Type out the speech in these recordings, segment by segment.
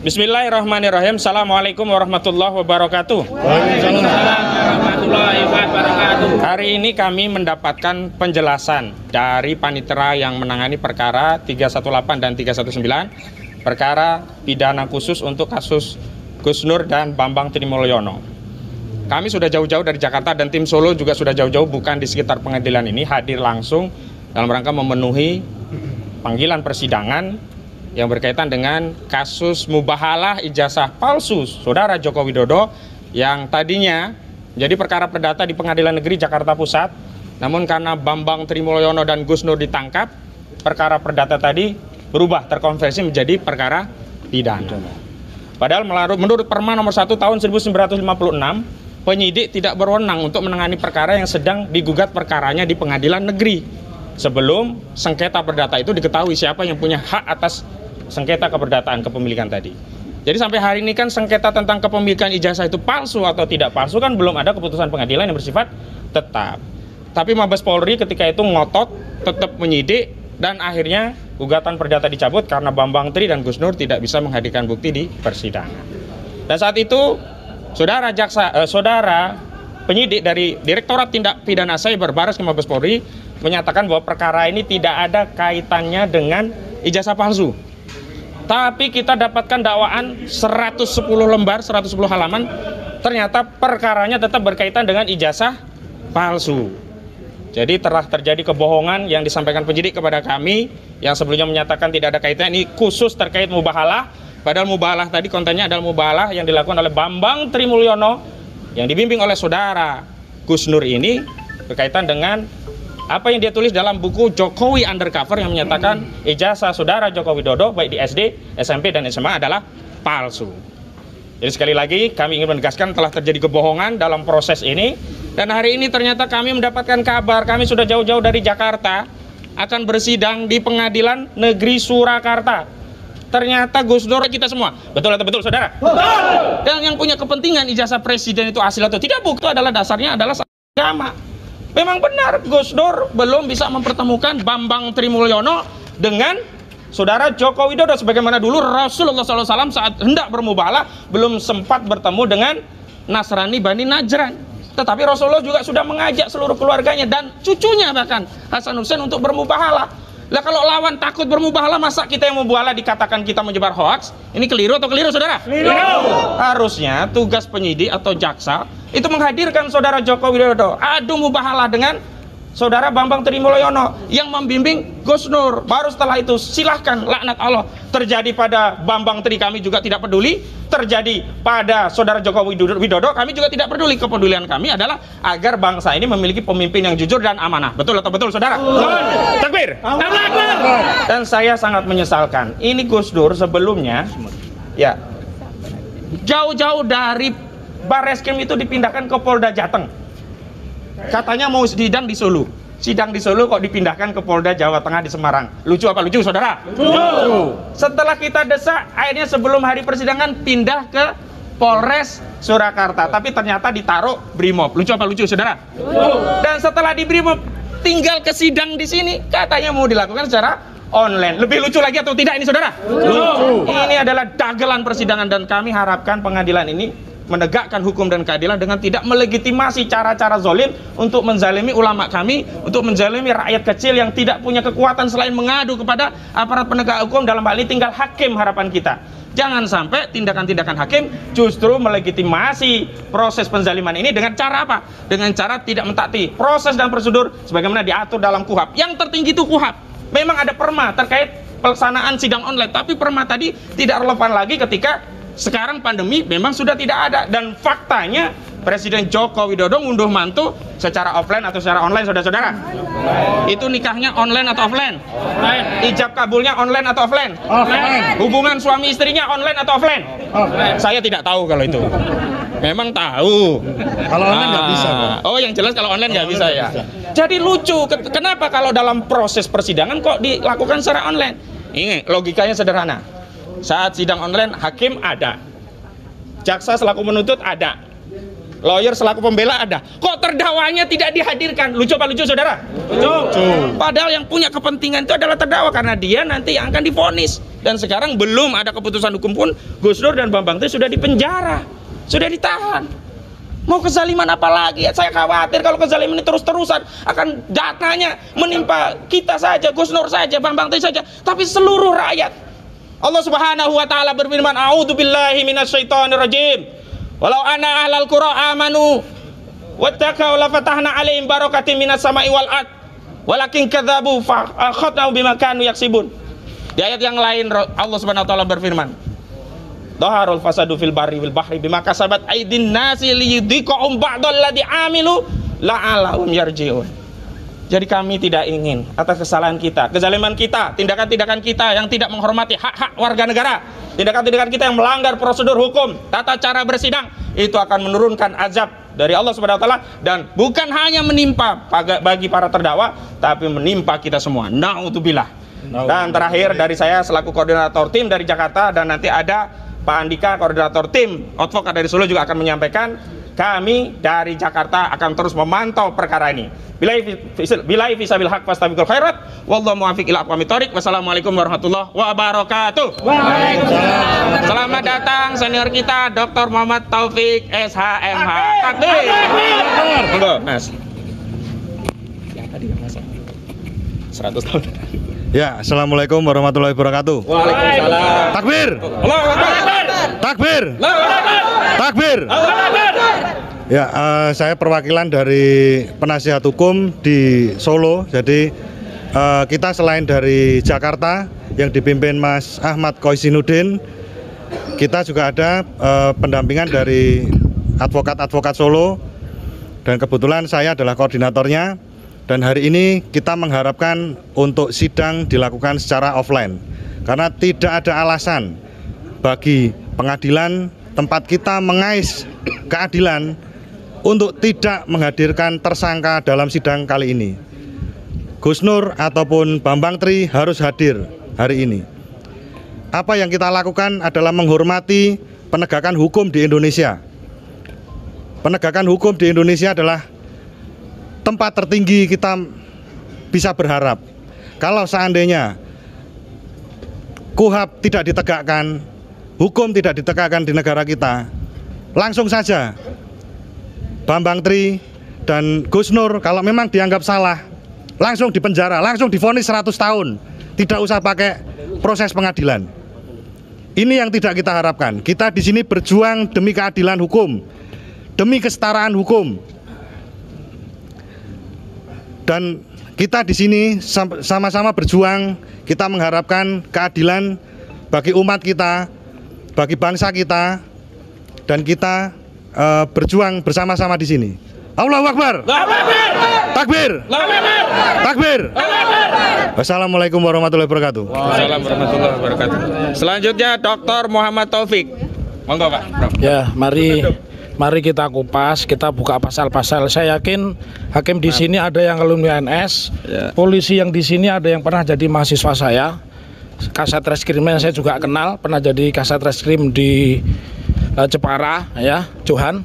Bismillahirrahmanirrahim. Assalamualaikum warahmatullahi wabarakatuh. Waalaikumsalam warahmatullahi wabarakatuh. Hari ini kami mendapatkan penjelasan dari panitera yang menangani perkara 318 dan 319, perkara pidana khusus untuk kasus Gus Nur dan Bambang Trimulyono. Kami sudah jauh-jauh dari Jakarta dan tim Solo juga sudah jauh-jauh bukan di sekitar pengadilan ini, hadir langsung dalam rangka memenuhi panggilan persidangan yang berkaitan dengan kasus mubahalah ijazah palsu Saudara Joko Widodo yang tadinya jadi perkara perdata di Pengadilan Negeri Jakarta Pusat. Namun karena Bambang Trimulyono dan Gus Nur ditangkap, perkara perdata tadi berubah terkonversi menjadi perkara pidana. Padahal menurut Perma nomor 1 tahun 1956, penyidik tidak berwenang untuk menangani perkara yang sedang digugat perkaranya di Pengadilan Negeri sebelum sengketa perdata itu diketahui siapa yang punya hak atas sengketa keperdataan kepemilikan tadi. Jadi sampai hari ini kan sengketa tentang kepemilikan ijazah itu palsu atau tidak palsu kan belum ada keputusan pengadilan yang bersifat tetap. Tapi Mabes Polri ketika itu ngotot tetap menyidik dan akhirnya gugatan perdata dicabut karena Bambang Tri dan Gus Nur tidak bisa menghadirkan bukti di persidangan. Dan saat itu saudara penyidik dari Direktorat Tindak Pidana Cyber Baris Krim Mabes Polri menyatakan bahwa perkara ini tidak ada kaitannya dengan ijazah palsu. Tapi kita dapatkan dakwaan 110 lembar, 110 halaman, ternyata perkaranya tetap berkaitan dengan ijazah palsu. Jadi telah terjadi kebohongan yang disampaikan penyidik kepada kami yang sebelumnya menyatakan tidak ada kaitan, ini khusus terkait mubahalah. Padahal mubahalah tadi kontennya adalah mubahalah yang dilakukan oleh Bambang Trimulyono yang dibimbing oleh saudara Gus Nur ini berkaitan dengan apa yang dia tulis dalam buku Jokowi Undercover yang menyatakan ijazah saudara Joko Widodo baik di SD, SMP, dan SMA adalah palsu. Jadi sekali lagi kami ingin menegaskan telah terjadi kebohongan dalam proses ini. Dan hari ini ternyata kami mendapatkan kabar, kami sudah jauh-jauh dari Jakarta akan bersidang di Pengadilan Negeri Surakarta. Ternyata Gus Nur kita semua, betul atau betul saudara? Betul! Dan yang punya kepentingan ijazah presiden itu asli atau tidak, bukti adalah dasarnya adalah agama. Memang benar Gus Nur belum bisa mempertemukan Bambang Trimulyono dengan saudara Joko Widodo sebagaimana dulu Rasulullah SAW saat hendak bermubahalah belum sempat bertemu dengan Nasrani Bani Najran. Tetapi Rasulullah juga sudah mengajak seluruh keluarganya dan cucunya bahkan Hasan Hussein untuk bermubahalah. Lah kalau lawan takut bermubahalah, masa kita yang mubahalah dikatakan kita menyebar hoaks? Ini keliru atau keliru saudara? Keliru. Harusnya tugas penyidik atau jaksa itu menghadirkan saudara Joko Widodo adu mubahalah dengan saudara Bambang Trimulyono yang membimbing Gus Nur. Baru setelah itu silahkan laknat Allah terjadi pada Bambang Tri, kami juga tidak peduli. Terjadi pada saudara Joko Widodo, kami juga tidak peduli. Kepedulian kami adalah agar bangsa ini memiliki pemimpin yang jujur dan amanah. Betul atau betul saudara? Takbir. Dan saya sangat menyesalkan ini Gus Nur sebelumnya ya jauh-jauh dari Barreskrim itu dipindahkan ke Polda Jateng. Katanya mau sidang di Solo. Sidang di Solo kok dipindahkan ke Polda Jawa Tengah di Semarang. Lucu apa lucu saudara? Lucu. Setelah kita desak, akhirnya sebelum hari persidangan pindah ke Polres Surakarta. Tapi ternyata ditaruh Brimob. Lucu apa lucu saudara? Lucu. Dan setelah di Brimob tinggal ke sidang di sini, katanya mau dilakukan secara online. Lebih lucu lagi atau tidak ini saudara? Lucu. Ini adalah dagelan persidangan dan kami harapkan pengadilan ini menegakkan hukum dan keadilan dengan tidak melegitimasi cara-cara zolim untuk menzalimi ulama kami, untuk menzalimi rakyat kecil yang tidak punya kekuatan selain mengadu kepada aparat penegak hukum. Dalam hal ini tinggal hakim. Harapan kita jangan sampai tindakan-tindakan hakim justru melegitimasi proses penzaliman ini dengan cara apa? Dengan cara tidak mentaati proses dan prosedur sebagaimana diatur dalam KUHAP. Yang tertinggi itu KUHAP. Memang ada perma terkait pelaksanaan sidang online, tapi perma tadi tidak relevan lagi ketika sekarang pandemi memang sudah tidak ada. Dan faktanya Presiden Joko Widodo ngunduh mantu secara offline atau secara online saudara-saudara? Itu nikahnya online atau offline? Offline. Ijab kabulnya online atau offline? Offline. Hubungan suami istrinya online atau offline? Offline. Saya tidak tahu kalau itu. Memang tahu. Kalau online nggak bisa. Oh yang jelas kalau online nggak bisa ya. Jadi lucu. Kenapa kalau dalam proses persidangan kok dilakukan secara online? Ini logikanya sederhana. Saat sidang online hakim ada, jaksa selaku menuntut ada, lawyer selaku pembela ada. Kok terdakwanya tidak dihadirkan? Lucu apa lucu saudara? Lucu. Padahal yang punya kepentingan itu adalah terdakwa karena dia nanti yang akan divonis. Dan sekarang belum ada keputusan hukum pun, Gus Nur dan Bambang Tri sudah dipenjara, sudah ditahan. Mau kezaliman apa lagi? Saya khawatir kalau kezaliman ini terus-terusan akan datanya menimpa kita saja, Gus Nur saja, Bambang Tri saja, tapi seluruh rakyat. Allah Subhanahu wa taala berfirman, "A'udzubillahi minasyaitonirrajim. Walau anna ahlal qura amanu wattaqau la fatahna 'alaihim barakatin minas sama'i wal ard. Walakin kadzabu fa akhadnahum bima kanu yaksibun." Di ayat yang lain Allah Subhanahu wa taala berfirman, "Dhaharul fasadu fil barri wal bahri bima kasabat aydin nasi liyudhiqahum ba'dal ladzi amilu la'allahum yarji'un." Jadi kami tidak ingin atas kesalahan kita, kezaliman kita, tindakan-tindakan kita yang tidak menghormati hak-hak warga negara, tindakan-tindakan kita yang melanggar prosedur hukum, tata cara bersidang, itu akan menurunkan azab dari Allah Subhanahu wa taala, dan bukan hanya menimpa bagi para terdakwa, tapi menimpa kita semua. Naudzubillah. Dan terakhir dari saya selaku koordinator tim dari Jakarta, dan nanti ada Pak Andika, koordinator tim advokat dari Solo, juga akan menyampaikan, kami dari Jakarta akan terus memantau perkara ini. Billahi fisabil haq fastabiqul khairat wallahu muwaffiq ila aqwamit thoriq. Wassalamualaikum warahmatullahi wabarakatuh. Waalaikumsalam. Selamat datang senior kita Dr. Muhammad Taufik SHMH. Takbir. Monggo, Mas. Yang tadi Mas. 100 tahun. Ya, assalamualaikum warahmatullahi wabarakatuh. Waalaikumsalam. Takbir. Allahu Akbar. Takbir. Allahu Akbar. Takbir. Allahu Akbar. Ya, saya perwakilan dari penasihat hukum di Solo. Jadi kita selain dari Jakarta yang dipimpin Mas Ahmad Koisinuddin, kita juga ada pendampingan dari advokat-advokat Solo, dan kebetulan saya adalah koordinatornya. Dan hari ini kita mengharapkan untuk sidang dilakukan secara offline, karena tidak ada alasan bagi pengadilan tempat kita mengais keadilan untuk tidak menghadirkan tersangka dalam sidang kali ini. Gus Nur ataupun Bambang Tri harus hadir hari ini. Apa yang kita lakukan adalah menghormati penegakan hukum di Indonesia. Penegakan hukum di Indonesia adalah tempat tertinggi kita bisa berharap. Kalau seandainya KUHAP tidak ditegakkan, hukum tidak ditegakkan di negara kita, langsung saja Bambang Tri dan Gus Nur kalau memang dianggap salah, langsung dipenjara, langsung divonis 100 tahun. Tidak usah pakai proses pengadilan. Ini yang tidak kita harapkan. Kita di sini berjuang demi keadilan hukum, demi kesetaraan hukum. Dan kita di sini sama-sama berjuang, kita mengharapkan keadilan bagi umat kita, bagi bangsa kita, dan kita berjuang bersama-sama di sini. Allahu Akbar. Takbir. Takbir. Wassalamualaikum warahmatullahi wabarakatuh. Waalaikumsalam warahmatullahi wabarakatuh. Selanjutnya Dr. Muhammad Taufik. Monggo Pak. Ya, mari kita kupas, kita buka pasal-pasal. Saya yakin hakim di sini ada yang alumni NS, polisi yang di sini ada yang pernah jadi mahasiswa saya. Kasat Reskrimnya saya juga kenal, pernah jadi Kasat Reskrim di Jepara, ya, Johan.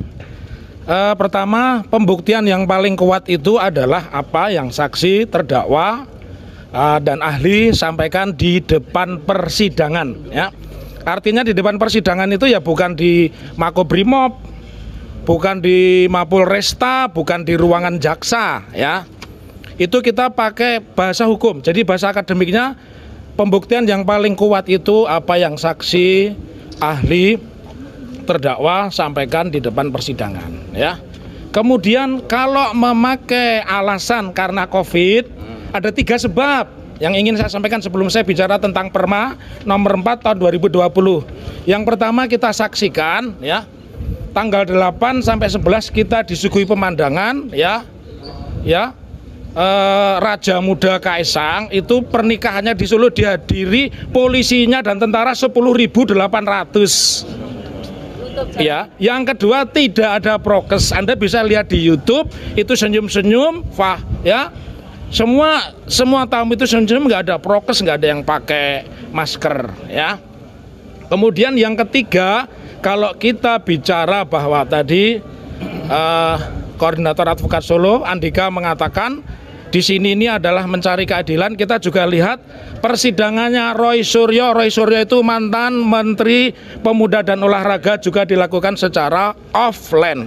Pertama, pembuktian yang paling kuat itu adalah apa yang saksi, terdakwa, dan ahli sampaikan di depan persidangan, ya. Artinya di depan persidangan itu ya bukan di Makobrimob, bukan di Mapolresta, bukan di ruangan jaksa, ya. Itu kita pakai bahasa hukum. Jadi bahasa akademiknya, pembuktian yang paling kuat itu apa yang saksi, ahli, terdakwa sampaikan di depan persidangan, ya. Kemudian kalau memakai alasan karena COVID, ada 3 sebab yang ingin saya sampaikan sebelum saya bicara tentang Perma nomor 4 tahun 2020. Yang pertama kita saksikan, ya, tanggal 8 sampai 11 kita disuguhi pemandangan, ya, Raja Muda Kaisang itu pernikahannya di Solo dihadiri polisinya dan tentara 10.800. Ya, yang kedua tidak ada prokes. Anda bisa lihat di YouTube itu senyum-senyum, ya. Semua tamu itu senyum, nggak ada prokes, nggak ada yang pakai masker, ya. Kemudian yang ketiga, kalau kita bicara bahwa tadi koordinator advokat Solo Andika mengatakan di sini ini adalah mencari keadilan. Kita juga lihat persidangannya Roy Suryo. Roy Suryo itu mantan Menteri Pemuda dan Olahraga, juga dilakukan secara offline.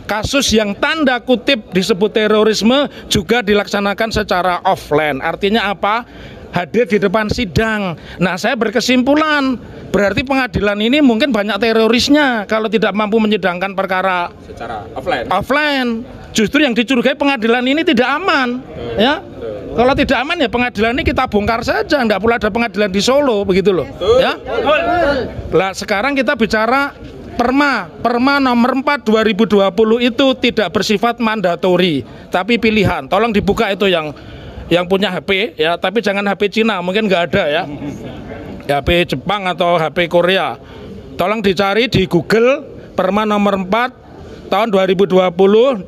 Kasus yang tanda kutip disebut terorisme juga dilaksanakan secara offline. Artinya apa? Hadir di depan sidang. Nah, saya berkesimpulan berarti pengadilan ini mungkin banyak terorisnya kalau tidak mampu menyidangkan perkara secara offline. Justru yang dicurigai pengadilan ini tidak aman, ya. Kalau tidak aman ya pengadilan ini kita bongkar saja, nggak perlu ada pengadilan di Solo, begitu loh, ya. Lah sekarang kita bicara Perma nomor 4 2020 itu tidak bersifat mandatori, tapi pilihan. Tolong dibuka itu yang punya HP, ya, tapi jangan HP Cina, mungkin nggak ada, ya. HP Jepang atau HP Korea. Tolong dicari di Google Perma nomor 4 tahun 2020,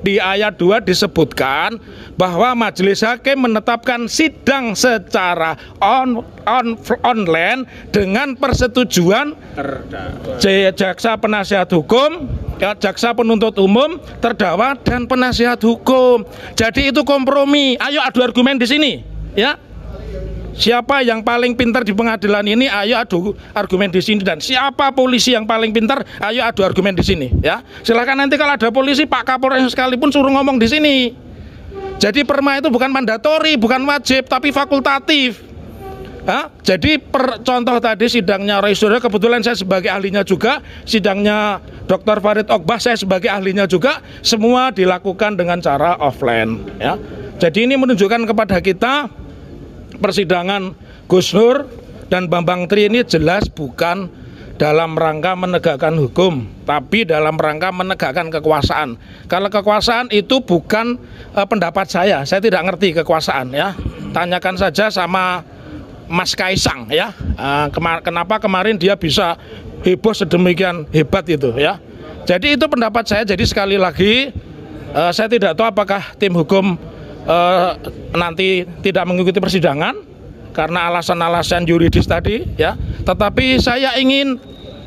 di ayat 2 disebutkan bahwa majelis hakim menetapkan sidang secara online dengan persetujuan jaksa penasihat hukum, jaksa penuntut umum, terdakwa dan penasihat hukum. Jadi itu kompromi. Ayo adu argumen di sini, ya. Siapa yang paling pintar di pengadilan ini, ayo adu argumen di sini. Dan siapa polisi yang paling pintar, ayo adu argumen di sini, ya. Silakan nanti kalau ada polisi, Pak Kapolres sekalipun suruh ngomong di sini. Jadi Perma itu bukan mandatori, bukan wajib, tapi fakultatif. Jadi contoh tadi sidangnya Roy Suryo, kebetulan saya sebagai ahlinya juga, sidangnya Dr. Farid Ogbah saya sebagai ahlinya juga, semua dilakukan dengan cara offline, ya. Jadi ini menunjukkan kepada kita persidangan Gus Nur dan Bambang Tri ini jelas bukan dalam rangka menegakkan hukum, tapi dalam rangka menegakkan kekuasaan. Kalau kekuasaan itu bukan pendapat saya tidak ngerti kekuasaan, ya. Tanyakan saja sama Mas Kaisang, ya. Kenapa kemarin dia bisa heboh sedemikian hebat itu, ya. Jadi itu pendapat saya. Jadi sekali lagi saya tidak tahu apakah tim hukum nanti tidak mengikuti persidangan karena alasan-alasan yuridis tadi, ya. Tetapi saya ingin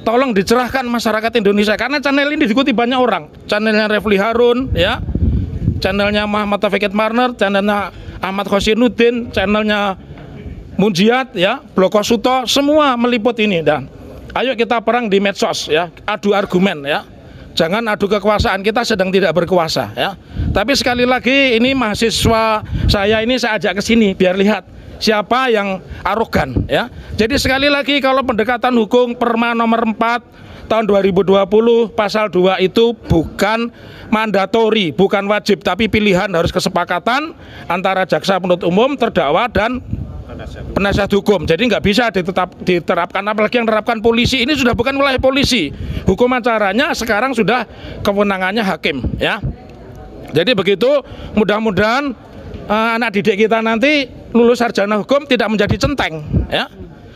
tolong dicerahkan masyarakat Indonesia, karena channel ini diikuti banyak orang. Channelnya Refli Harun, ya, channelnya Muhammad Taufik Marner, channelnya Ahmad Khosinuddin, channelnya Munjiat, ya, Bloko Suto, semua meliput ini. Dan ayo kita perang di medsos, ya, adu argumen, ya. Jangan adu kekuasaan, kita sedang tidak berkuasa, ya. Tapi sekali lagi ini mahasiswa saya ini saya ajak ke sini biar lihat siapa yang arogan, ya. Jadi sekali lagi kalau pendekatan hukum Perma nomor 4 tahun 2020 pasal 2 itu bukan mandatori, bukan wajib, tapi pilihan, harus kesepakatan antara jaksa penuntut umum, terdakwa dan penasihat hukum. Jadi nggak bisa diterapkan, apalagi yang menerapkan polisi. Ini sudah bukan wilayah polisi. Hukum acaranya sekarang sudah kewenangannya hakim, ya. Jadi begitu, mudah-mudahan anak didik kita nanti lulus sarjana hukum tidak menjadi centeng, ya.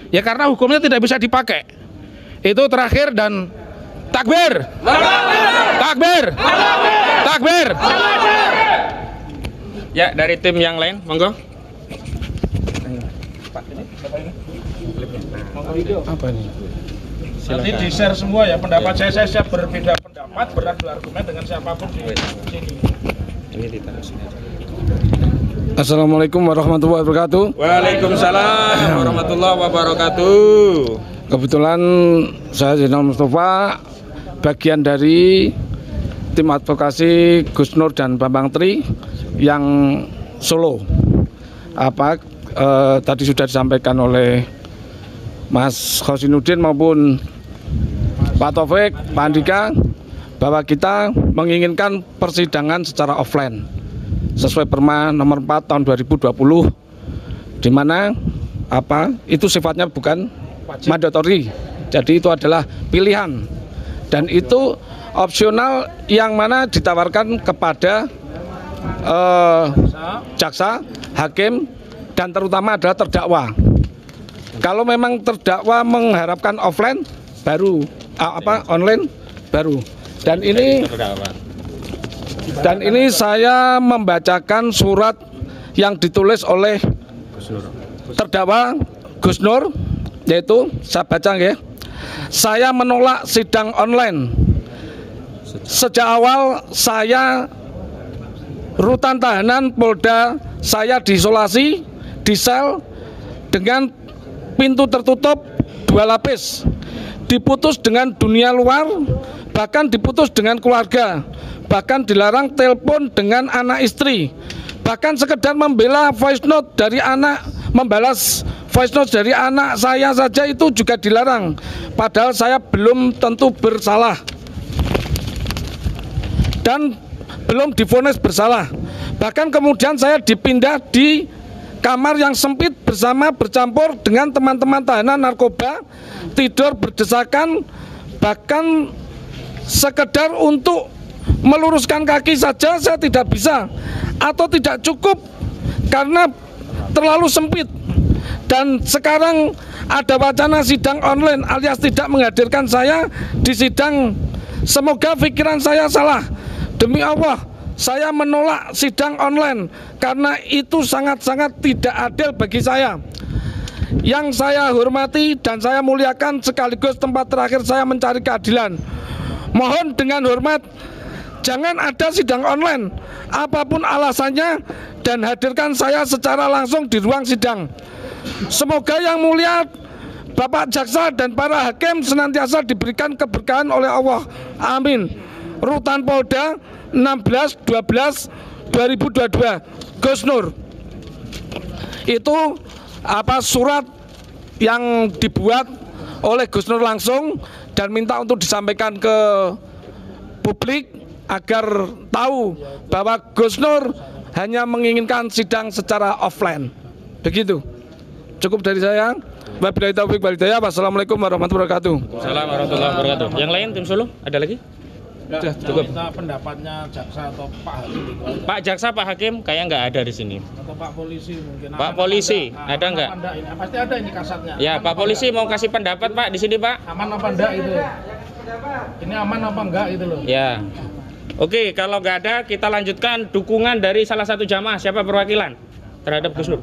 Ya karena hukumnya tidak bisa dipakai. Itu terakhir, dan takbir. Takbir. Takbir. Ya, dari tim yang lain, monggo. Apa ini? Nanti di-share semua, ya, pendapat saya siap berbeda pendapat, beradu argumen dengan siapapun di sini. Ini ditaruh sini. Assalamualaikum warahmatullahi wabarakatuh. Waalaikumsalam warahmatullahi wabarakatuh. Kebetulan saya Zainal Mustafa, bagian dari tim advokasi Gus Nur dan Bambang Tri yang Solo. Tadi sudah disampaikan oleh Mas Khosinuddin maupun Pak Taufik, Pak Andika, bahwa kita menginginkan persidangan secara offline sesuai Perma nomor 4 tahun 2020, di mana itu sifatnya bukan mandatori, jadi itu adalah pilihan dan itu opsional yang mana ditawarkan kepada jaksa, hakim, dan terutama adalah terdakwa. Kalau memang terdakwa mengharapkan offline baru online baru. Dan ini saya membacakan surat yang ditulis oleh terdakwa Gus Nur, yaitu saya baca, ya. Saya menolak sidang online. Sejak awal saya rutan tahanan Polda saya diisolasi di sel dengan pintu tertutup 2 lapis, diputus dengan dunia luar, bahkan diputus dengan keluarga, bahkan dilarang telepon dengan anak istri, bahkan sekedar membela voice note dari anak, membalas voice note dari anak saya saja itu juga dilarang, padahal saya belum tentu bersalah dan belum divonis bersalah. Bahkan kemudian saya dipindah di kamar yang sempit bercampur dengan teman-teman tahanan narkoba, tidur berdesakan, bahkan sekedar untuk meluruskan kaki saja saya tidak bisa atau tidak cukup karena terlalu sempit. Dan sekarang ada wacana sidang online alias tidak menghadirkan saya di sidang. Semoga pikiran saya salah. Demi Allah, saya menolak sidang online karena itu sangat-sangat tidak adil bagi saya. Yang saya hormati dan saya muliakan sekaligus tempat terakhir saya mencari keadilan. Mohon dengan hormat, jangan ada sidang online, apapun alasannya, dan hadirkan saya secara langsung di ruang sidang. Semoga yang mulia Bapak Jaksa dan para hakim senantiasa diberikan keberkahan oleh Allah. Amin. Rutan Polda 16/12/2022 Gus Nur. Itu surat yang dibuat oleh Gus Nur langsung dan minta untuk disampaikan ke publik agar tahu bahwa Gus Nur hanya menginginkan sidang secara offline. Begitu. Cukup dari saya. Wabillahi taufiq wal hidayah. Wassalamualaikum warahmatullahi wabarakatuh. Assalamualaikum warahmatullahi wabarakatuh. Yang lain tim Solo ada lagi? Sudah cukup. Minta pendapatnya jaksa atau Pak Hakim gitu. Pak Jaksa, Pak Hakim kayak nggak ada di sini. Atau Pak Polisi mungkin. Pak Polisi ada nggak? Pasti ada ini kasatnya. Ya, Pak Polisi mau kasih pendapat Pak di sini Pak. Aman apa enggak itu? Ini aman apa enggak itu loh? Ya. Oke, kalau nggak ada kita lanjutkan dukungan dari salah satu jamaah. Siapa perwakilan terhadap Gus Nur?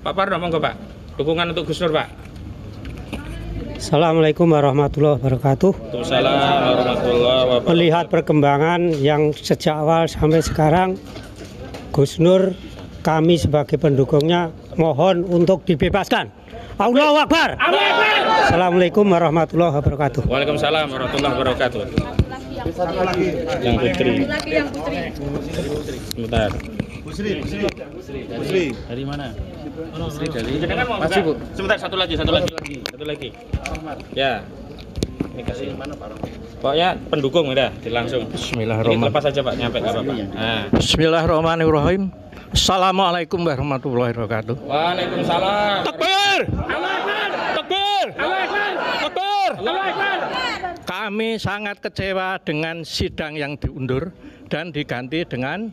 Pak Pardo, monggo Pak. Dukungan untuk Gus Nur Pak. Assalamualaikum warahmatullahi wabarakatuh. Waalaikumsalam warahmatullahi wabarakatuh. Melihat perkembangan yang sejak awal sampai sekarang, Gus Nur, kami sebagai pendukungnya mohon untuk dibebaskan. Allahu Akbar. Assalamualaikum warahmatullahi wabarakatuh. Waalaikumsalam warahmatullahi wabarakatuh. Yang putri. Sebentar. Busri. Dari mana? Busri dari. Masih Bu. Sebentar, satu lagi. Ya. Ini kasih mana Pak? Pokoknya pendukung udah langsung. Bismillahirrahmanirrahim. Lepas aja Pak, nyampe enggak apa-apa. Nah. Bismillahirrahmanirrahim. Assalamualaikum warahmatullahi wabarakatuh. Waalaikumsalam. Takbir! Takbir! Takbir! Kami sangat kecewa dengan sidang yang diundur dan diganti dengan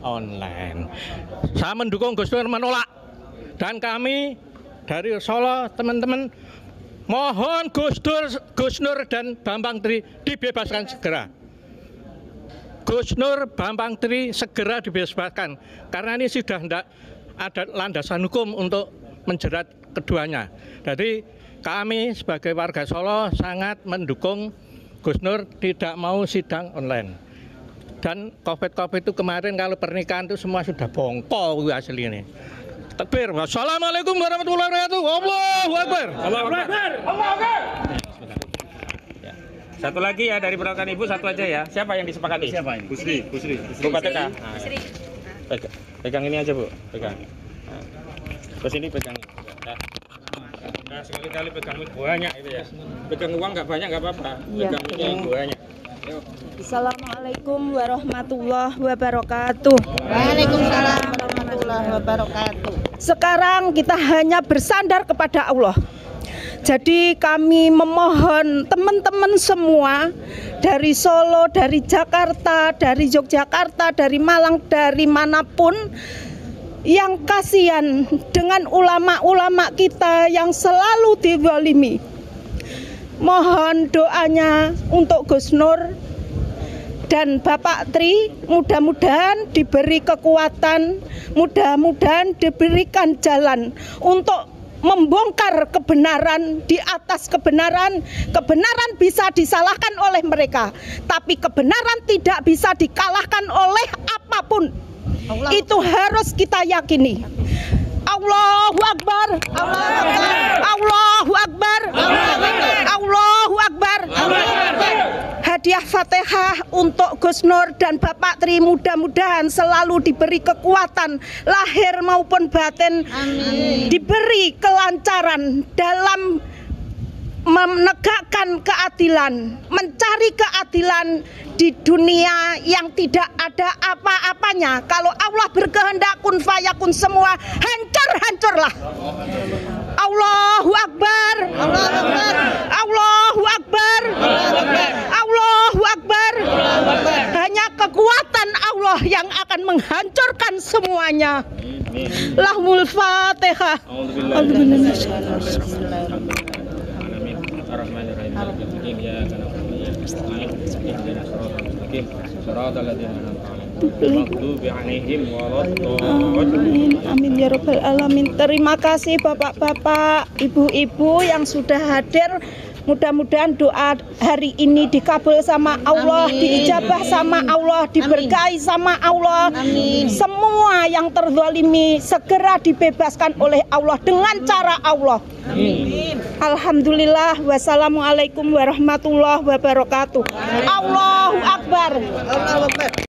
online. Saya mendukung Gus Nur menolak. Dan kami dari Solo teman-teman mohon Gus Nur dan Bambang Tri dibebaskan segera. Gus Nur, Bambang Tri segera dibebaskan karena ini sudah tidak ada landasan hukum untuk menjerat keduanya. Jadi kami sebagai warga Solo sangat mendukung Gus Nur tidak mau sidang online. Dan COVID itu kemarin kalau pernikahan itu semua sudah bongkol asli ini. Takbir. Wassalamualaikum warahmatullahi wabarakatuh. Allahu Akbar. Allahu Akbar. Allahu Akbar. Satu lagi ya dari perwakilan Ibu, satu aja ya. Siapa yang disepakati? Siapa ini? Busri. Bupati TK. Pegang ini aja Bu, pegang. Terus ini pegang. Nah, sekali-kali pegang banyak itu ya. Pegang uang nggak banyak nggak apa-apa. Pegang yang banyak. Assalamualaikum warahmatullahi wabarakatuh. Waalaikumsalam warahmatullahi wabarakatuh. Sekarang kita hanya bersandar kepada Allah. Jadi kami memohon teman-teman semua dari Solo, dari Jakarta, dari Yogyakarta, dari Malang, dari manapun yang kasihan dengan ulama-ulama kita yang selalu dizalimi. Mohon doanya untuk Gus Nur dan Bapak Tri, mudah-mudahan diberi kekuatan, mudah-mudahan diberikan jalan untuk membongkar kebenaran di atas kebenaran. Kebenaran bisa disalahkan oleh mereka, tapi kebenaran tidak bisa dikalahkan oleh apapun. Itu harus kita yakini. Allahu Akbar. Allahu Akbar. Allahu Akbar. Hadiah Fatihah untuk Gus Nur dan Bapak Tri, mudah-mudahan selalu diberi kekuatan lahir maupun batin. Amin. Diberi kelancaran dalam menegakkan keadilan, mencari keadilan di dunia yang tidak ada apa-apanya. Kalau Allah berkehendak kun fayakun, semua hancur-hancurlah. Allahu Akbar. Allahu Akbar. Allahu Akbar. Allahu Akbar. Hanya kekuatan Allah yang akan menghancurkan semuanya. Lahumul Fatihah. Amin ya rabbal alamin. Terima kasih bapak-bapak, ibu-ibu yang sudah hadir. Mudah-mudahan doa hari ini dikabul sama Allah, diijabah sama Allah, diberkahi sama Allah. Amin. Semua yang terzalimi segera dibebaskan oleh Allah dengan cara Allah. Amin. Alhamdulillah. Wassalamualaikum warahmatullahi wabarakatuh. Allahu Akbar.